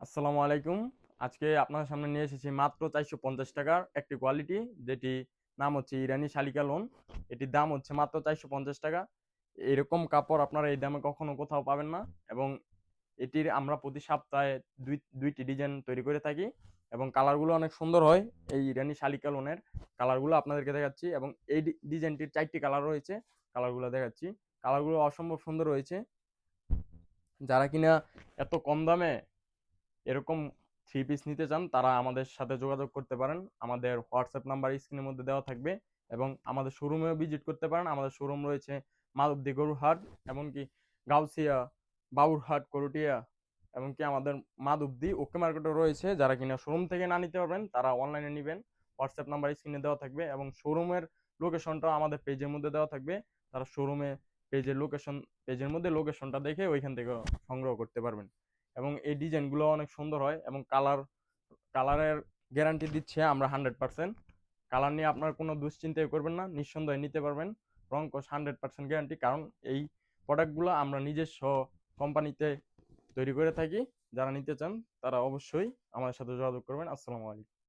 আসসালামু আলাইকুম। আজকে আপনার সামনে নিয়ে এসেছি মাত্র 450 টাকার একটি কোয়ালিটি, যেটি নাম হচ্ছে ইরানি শালিকা লোন। এটির দাম হচ্ছে মাত্র 450 টাকা। এরকম কাপড় আপনারা এই দামে কখনো কোথাও পাবেন না। এবং এটির আমরা প্রতি সপ্তাহে দুইটি ডিজাইন তৈরি করে থাকি এবং কালারগুলো অনেক সুন্দর হয়। এই ইরানি শালিকা লোনের কালারগুলো আপনাদেরকে দেখাচ্ছি এবং এই ডিজাইনটির 4টি কালার রয়েছে। কালারগুলো দেখাচ্ছি। কালারগুলো অসম্ভব সুন্দর রয়েছে। যারা কিনা এত কম দামে এরকম থ্রি পিস নিতে চান তারা আমাদের সাথে যোগাযোগ করতে পারেন। আমাদের হোয়াটসঅ্যাপ নাম্বার স্ক্রিনের মধ্যে দেওয়া থাকবে এবং আমাদের শোরুমেও ভিজিট করতে পারেন। আমাদের শোরুম রয়েছে মাধবদী গরুরহাট, এমনকি গাউসিয়া, বাবুরহাট, করটিয়া, এমনকি আমাদের মাধবদী ওকে মার্কেটও রয়েছে। যারা কিনা শোরুম থেকে না নিতে পারবেন তারা অনলাইনে নেবেন। হোয়াটসঅ্যাপ নাম্বার স্ক্রিনে দেওয়া থাকবে এবং শোরুমের লোকেশনটাও আমাদের পেজের মধ্যে দেওয়া থাকবে। তারা শোরুমে পেজের মধ্যে লোকেশনটা দেখে ওইখান থেকে সংগ্রহ করতে পারবেন। এবং এই ডিজাইনগুলো অনেক সুন্দর হয় এবং কালারের গ্যারান্টি দিচ্ছে আমরা 100%। কালার নিয়ে আপনার কোনো দুশ্চিন্তাই করবেন না, নিঃসন্দেহে নিতে পারবেন। রং কস 100% গ্যারান্টি, কারণ এই প্রোডাক্টগুলো আমরা নিজস্ব কোম্পানিতে তৈরি করে থাকি। যারা নিতে চান তারা অবশ্যই আমাদের সাথে যোগাযোগ করবেন। আসসালামু আলাইকুম।